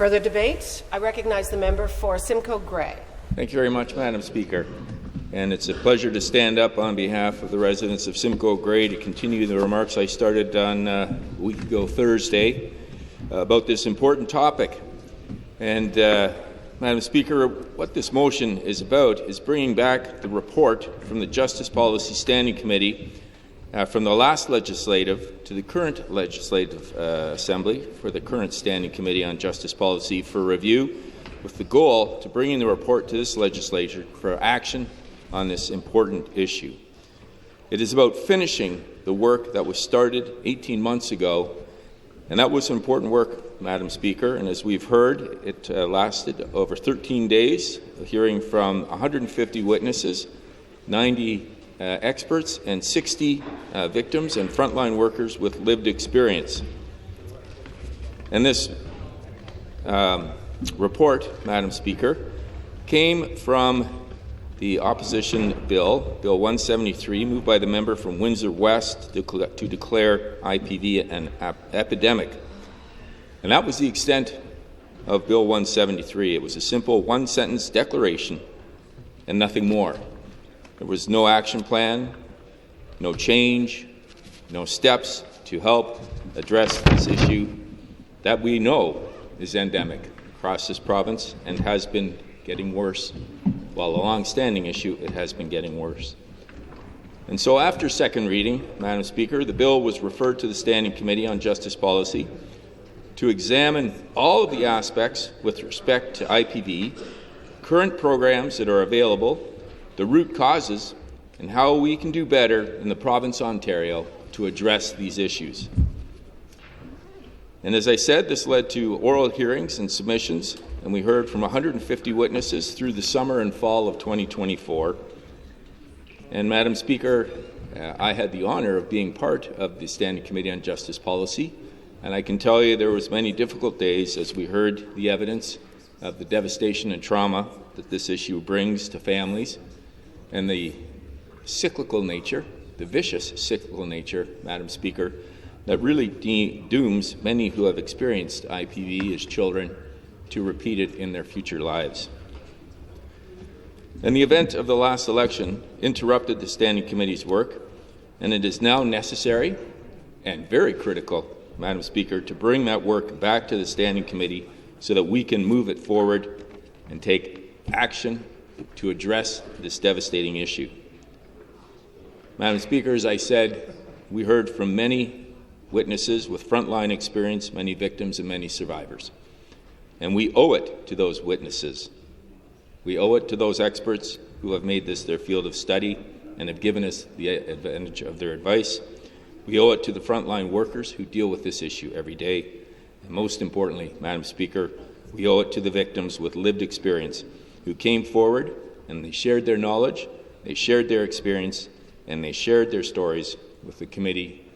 Further debate? I recognize the member for Simcoe Grey. Thank you very much, Madam Speaker. And it's a pleasure to stand up on behalf of the residents of Simcoe Grey to continue the remarks I started on a week ago Thursday about this important topic. And Madam Speaker, what this motion is about is bringing back the report from the Justice Policy Standing Committee from the last legislative to the current legislative assembly for the current Standing Committee on Justice Policy for review, with the goal to bring in the report to this legislature for action on this important issue. It is about finishing the work that was started 18 months ago, and that was important work, Madam Speaker, and as we've heard, it lasted over 13 days, hearing from 150 witnesses, 90 experts, and 60 victims and frontline workers with lived experience. And this report, Madam Speaker, came from the opposition bill, Bill 173, moved by the member from Windsor West to declare IPV an epidemic. And that was the extent of Bill 173. It was a simple one-sentence declaration and nothing more. There was no action plan, no change, no steps to help address this issue that we know is endemic across this province and has been getting worse. While a long-standing issue, it has been getting worse. And so after second reading, Madam Speaker, the bill was referred to the Standing Committee on Justice Policy to examine all of the aspects with respect to IPV, current programs that are available, the root causes, and how we can do better in the province of Ontario to address these issues. And as I said, this led to oral hearings and submissions, and we heard from 150 witnesses through the summer and fall of 2024. And Madam Speaker, I had the honour of being part of the Standing Committee on Justice Policy, and I can tell you there was many difficult days as we heard the evidence of the devastation and trauma that this issue brings to families, and the cyclical nature, the vicious cyclical nature, Madam Speaker, that really dooms many who have experienced IPV as children to repeat it in their future lives. And the event of the last election interrupted the Standing Committee's work, and it is now necessary and very critical, Madam Speaker, to bring that work back to the Standing Committee so that we can move it forward and take action to address this devastating issue. Madam Speaker, as I said, we heard from many witnesses with frontline experience, many victims and many survivors. And we owe it to those witnesses. We owe it to those experts who have made this their field of study and have given us the advantage of their advice. We owe it to the frontline workers who deal with this issue every day. And most importantly, Madam Speaker, we owe it to the victims with lived experience who came forward and they shared their knowledge, they shared their experience, and they shared their stories with the committee,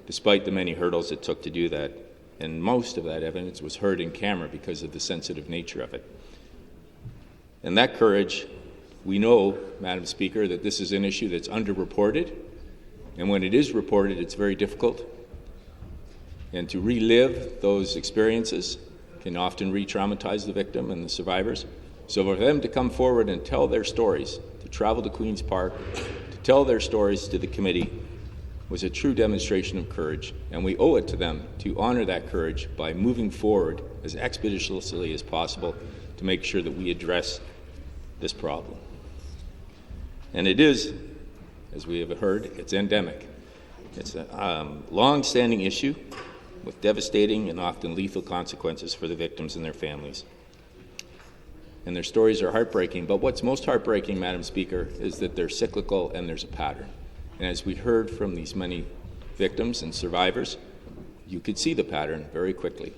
despite the many hurdles it took to do that. And most of that evidence was heard in camera because of the sensitive nature of it. And that courage, we know, Madam Speaker, that this is an issue that's underreported, and when it is reported, it's very difficult. And to relive those experiences can often re-traumatize the victim and the survivors. So for them to come forward and tell their stories, to travel to Queen's Park, to tell their stories to the committee, was a true demonstration of courage, and we owe it to them to honour that courage by moving forward as expeditiously as possible to make sure that we address this problem. And it is, as we have heard, it's endemic. It's a long-standing issue with devastating and often lethal consequences for the victims and their families. And their stories are heartbreaking, but what's most heartbreaking, Madam Speaker, is that they're cyclical and there's a pattern. And as we heard from these many victims and survivors, you could see the pattern very quickly.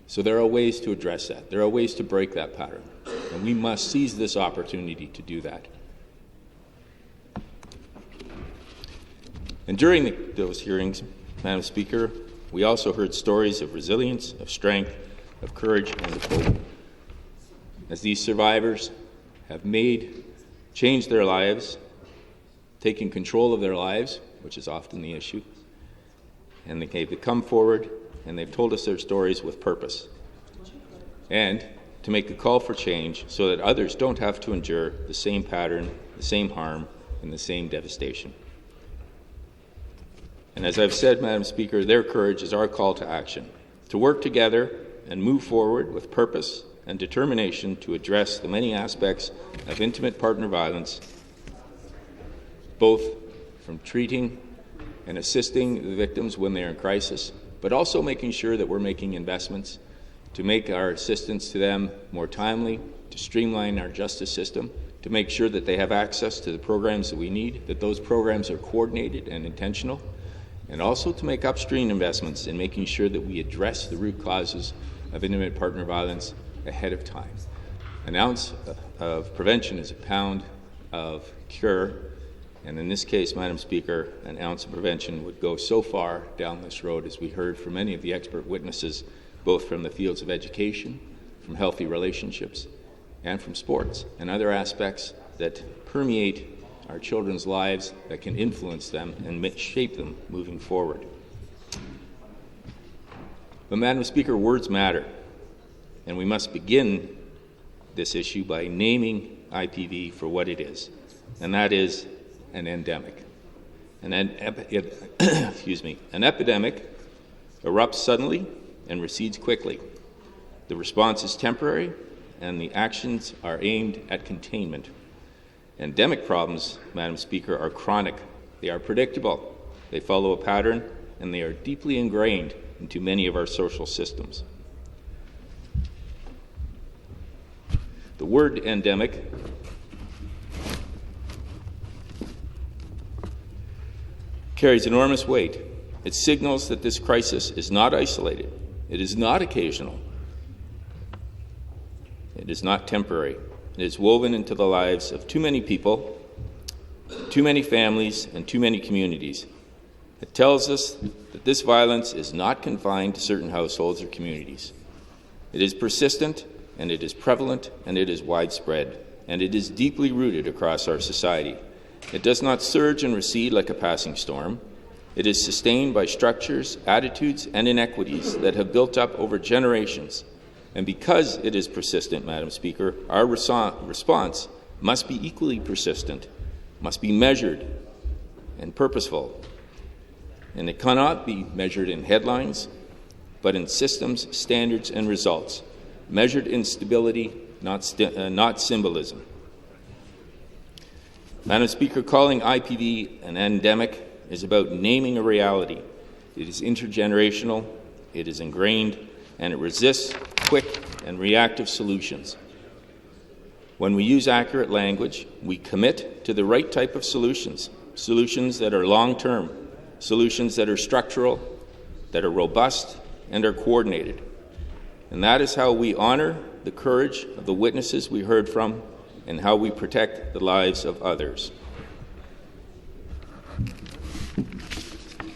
So there are ways to address that. There are ways to break that pattern. And we must seize this opportunity to do that. And during those hearings, Madam Speaker, we also heard stories of resilience, of strength, of courage, and of hope. As these survivors have changed their lives, taking control of their lives, which is often the issue, and they've come forward and they've told us their stories with purpose. And to make a call for change so that others don't have to endure the same pattern, the same harm, and the same devastation. And as I've said, Madam Speaker, their courage is our call to action, to work together and move forward with purpose and determination to address the many aspects of intimate partner violence, both from treating and assisting the victims when they're in crisis, but also making sure that we're making investments to make our assistance to them more timely, to streamline our justice system, to make sure that they have access to the programs that we need, that those programs are coordinated and intentional, and also to make upstream investments in making sure that we address the root causes of intimate partner violence ahead of time. An ounce of prevention is a pound of cure, and in this case, Madam Speaker, an ounce of prevention would go so far down this road, as we heard from many of the expert witnesses, both from the fields of education, from healthy relationships, and from sports and other aspects that permeate our children's lives, that can influence them and shape them moving forward. But Madam Speaker, words matter, and we must begin this issue by naming IPV for what it is, and that is an endemic. An epidemic erupts suddenly and recedes quickly. The response is temporary, and the actions are aimed at containment. Endemic problems, Madam Speaker, are chronic. They are predictable. They follow a pattern, and they are deeply ingrained into many of our social systems. The word endemic carries enormous weight. It signals that this crisis is not isolated. It is not occasional. It is not temporary. It is woven into the lives of too many people, too many families, and too many communities. It tells us that this violence is not confined to certain households or communities. It is persistent, and it is prevalent, and it is widespread, and it is deeply rooted across our society. It does not surge and recede like a passing storm. It is sustained by structures, attitudes, and inequities that have built up over generations. And because it is persistent, Madam Speaker, our response must be equally persistent, must be measured and purposeful. And it cannot be measured in headlines, but in systems, standards, and results, measured in stability, not symbolism. Madam Speaker, calling IPV an endemic is about naming a reality. It is intergenerational, it is ingrained, and it resists quick and reactive solutions. When we use accurate language, we commit to the right type of solutions, solutions that are long-term, solutions that are structural, that are robust, and are coordinated. And that is how we honor the courage of the witnesses we heard from and how we protect the lives of others.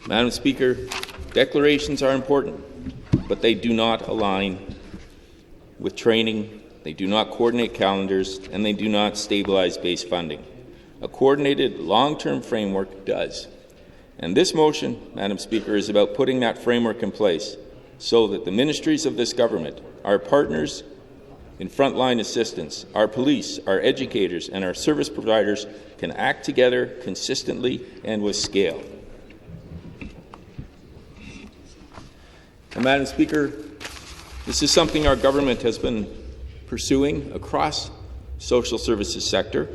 Madam Speaker, declarations are important, but they do not align with training, they do not coordinate calendars, and they do not stabilize base funding. A coordinated long-term framework does. And this motion, Madam Speaker, is about putting that framework in place so that the ministries of this government, our partners in frontline assistance, our police, our educators, and our service providers can act together consistently and with scale. And Madam Speaker, this is something our government has been pursuing across social services sector.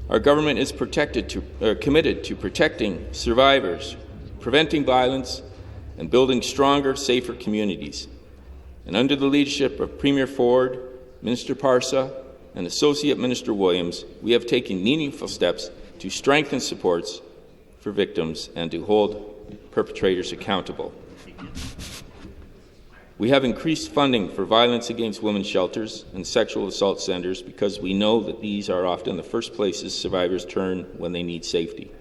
Our government is committed to protecting survivors, preventing violence, and building stronger, safer communities. And under the leadership of Premier Ford, Minister Parsa, and Associate Minister Williams, we have taken meaningful steps to strengthen supports for victims and to hold perpetrators accountable. We have increased funding for violence against women's shelters and sexual assault centres because we know that these are often the first places survivors turn when they need safety.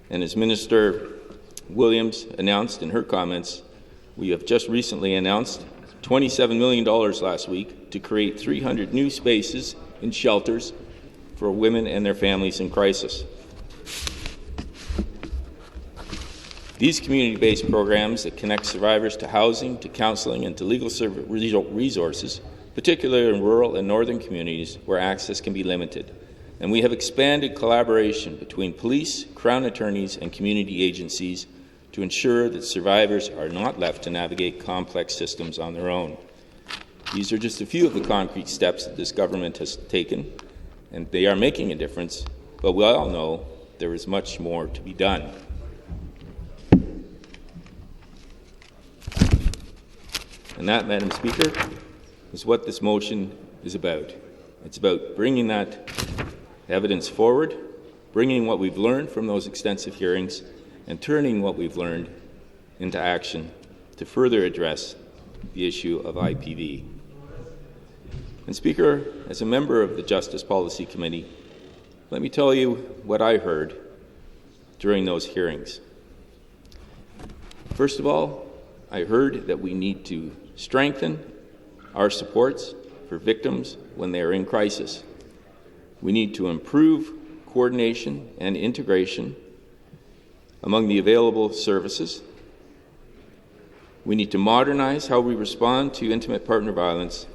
And as Minister Williams announced in her comments, we have just recently announced $27 million last week to create 300 new spaces in shelters for women and their families in crisis. These community-based programs that connect survivors to housing, to counseling, and to legal resources, particularly in rural and northern communities where access can be limited. And we have expanded collaboration between police, Crown attorneys, and community agencies to ensure that survivors are not left to navigate complex systems on their own. These are just a few of the concrete steps that this government has taken, and they are making a difference, but we all know there is much more to be done. And that, Madam Speaker, is what this motion is about. It's about bringing that evidence forward, bringing what we've learned from those extensive hearings, and turning what we've learned into action to further address the issue of IPV. And Speaker, as a member of the Justice Policy Committee, let me tell you what I heard during those hearings. First of all, I heard that we need to strengthen our supports for victims when they are in crisis. We need to improve coordination and integration among the available services. We need to modernize how we respond to intimate partner violence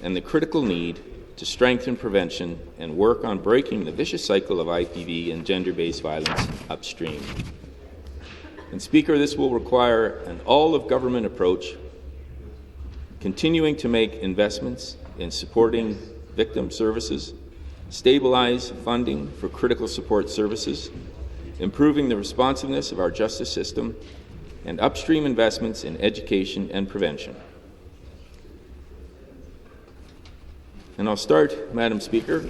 and the critical need to strengthen prevention and work on breaking the vicious cycle of IPV and gender-based violence upstream. And Speaker, this will require an all-of-government approach, continuing to make investments in supporting victim services, stabilize funding for critical support services, improving the responsiveness of our justice system, and upstream investments in education and prevention. And I'll start, Madam Speaker,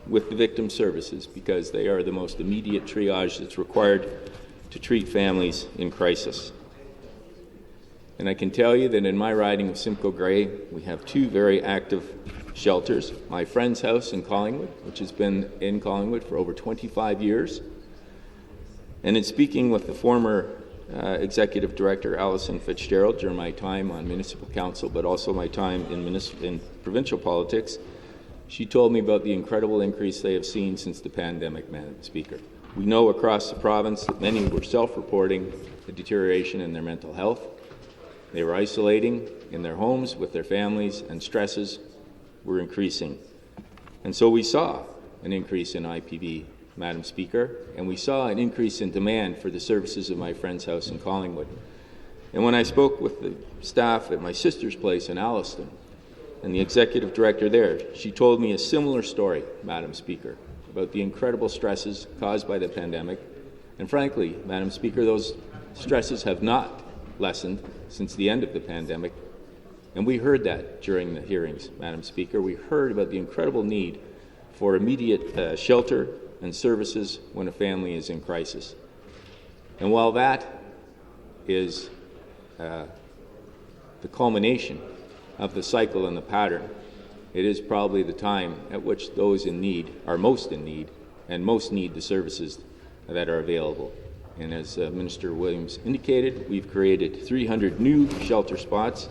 with the victim services, because they are the most immediate triage that's required to treat families in crisis. And I can tell you that in my riding of Simcoe Grey, we have two very active shelters. My friend's house in Collingwood, which has been in Collingwood for over 25 years. And in speaking with the former Executive Director, Alison Fitzgerald, during my time on Municipal Council, but also my time in provincial politics, she told me about the incredible increase they have seen since the pandemic, Madam Speaker. We know across the province that many were self-reporting a deterioration in their mental health. They were isolating in their homes with their families, and stresses were increasing. And so we saw an increase in IPV, Madam Speaker, and we saw an increase in demand for the services of my friend's house in Collingwood. And when I spoke with the staff at my sister's place in Alliston, and the executive director there, she told me a similar story, Madam Speaker, about the incredible stresses caused by the pandemic. And frankly, Madam Speaker, those stresses have not lessened since the end of the pandemic. And we heard that during the hearings, Madam Speaker. We heard about the incredible need for immediate shelter and services when a family is in crisis. And while that is the culmination of the cycle and the pattern, it is probably the time at which those in need are most in need and most need the services that are available. And as Minister Williams indicated, we've created 300 new shelter spots,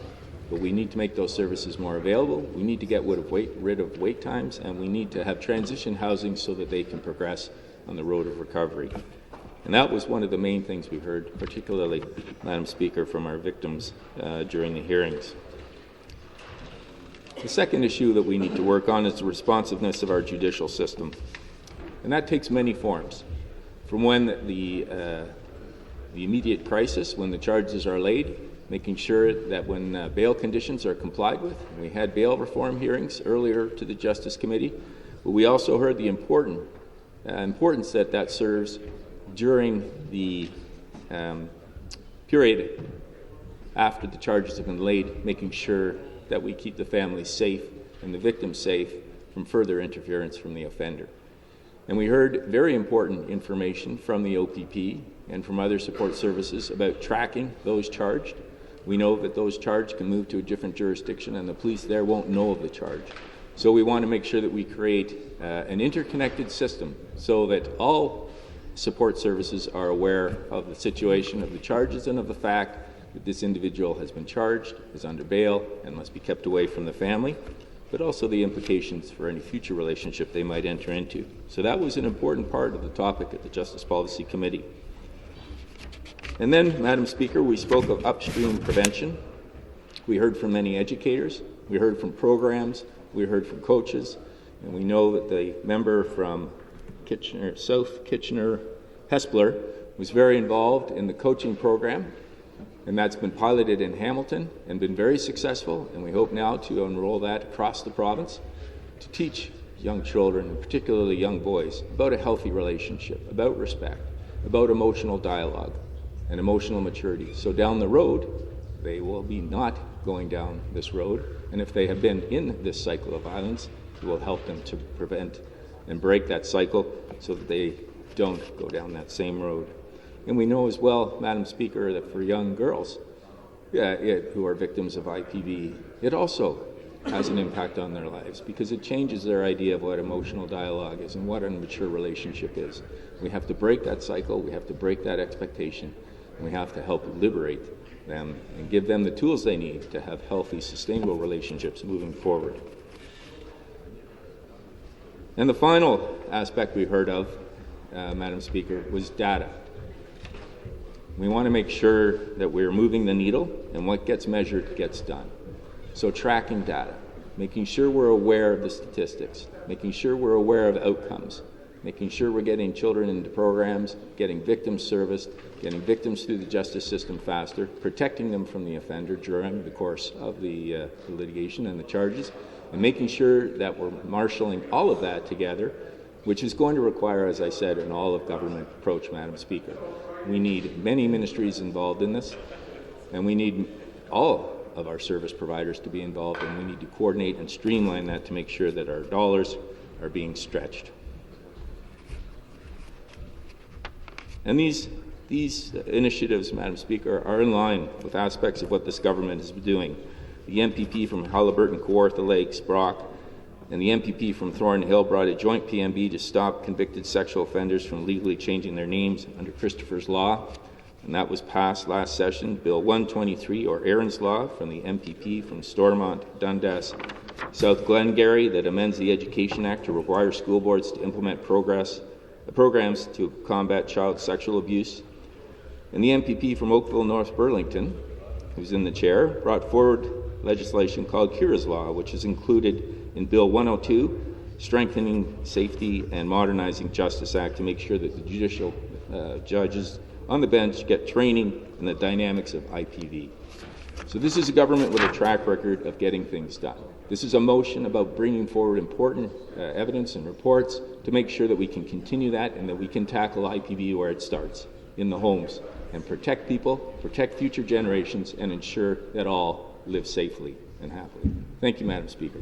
but we need to make those services more available. We need to get rid of wait times, and we need to have transition housing so that they can progress on the road of recovery. And that was one of the main things we heard, particularly, Madam Speaker, from our victims during the hearings. The second issue that we need to work on is the responsiveness of our judicial system. And that takes many forms. From when the immediate crisis, when the charges are laid, making sure that when bail conditions are complied with. We had bail reform hearings earlier to the Justice Committee, but we also heard the importance that serves during the period after the charges have been laid, making sure that we keep the families safe and the victims safe from further interference from the offender. And we heard very important information from the OPP and from other support services about tracking those charged. We know that those charged can move to a different jurisdiction and the police there won't know of the charge. So we want to make sure that we create an interconnected system so that all support services are aware of the situation of the charges and of the fact that this individual has been charged, is under bail, and must be kept away from the family, but also the implications for any future relationship they might enter into. So that was an important part of the topic at the Justice Policy Committee. And then, Madam Speaker, we spoke of upstream prevention. We heard from many educators, we heard from programs, we heard from coaches, and we know that the member from Kitchener, South Kitchener, Hespler, was very involved in the coaching program, and that's been piloted in Hamilton and been very successful, and we hope now to enroll that across the province to teach young children, and particularly young boys, about a healthy relationship, about respect, about emotional dialogue and emotional maturity. So down the road, they will be not going down this road, and if they have been in this cycle of violence, it will help them to prevent and break that cycle so that they don't go down that same road. And we know as well, Madam Speaker, that for young girls who are victims of IPV, it also has an impact on their lives because it changes their idea of what emotional dialogue is and what a mature relationship is. We have to break that cycle, we have to break that expectation, and we have to help liberate them and give them the tools they need to have healthy, sustainable relationships moving forward. And the final aspect we heard of, Madam Speaker, was data. We want to make sure that we're moving the needle and what gets measured gets done. So tracking data, making sure we're aware of the statistics, making sure we're aware of outcomes, making sure we're getting children into programs, getting victims serviced, getting victims through the justice system faster, protecting them from the offender during the course of the litigation and the charges, and making sure that we're marshalling all of that together, which is going to require, as I said, an all-of-government approach, Madam Speaker. We need many ministries involved in this, and we need all of our service providers to be involved, and we need to coordinate and streamline that to make sure that our dollars are being stretched. And these initiatives, Madam Speaker, are in line with aspects of what this government is doing. The MPP from Halliburton, Kawartha Lakes, Brock, and the MPP from Thornhill brought a joint PMB to stop convicted sexual offenders from legally changing their names under Christopher's Law, and that was passed last session. Bill 123, or Aaron's Law, from the MPP from Stormont, Dundas, South Glengarry, that amends the Education Act to require school boards to implement programs to combat child sexual abuse. And the MPP from Oakville, North Burlington, who's in the chair, brought forward legislation called Kira's Law, which is included in Bill 102, Strengthening Safety and Modernizing Justice Act, to make sure that the judicial judges on the bench get training in the dynamics of IPV. So this is a government with a track record of getting things done. This is a motion about bringing forward important evidence and reports to make sure that we can continue that and that we can tackle IPV where it starts, in the homes, and protect people, protect future generations, and ensure that all live safely and happily. Thank you, Madam Speaker.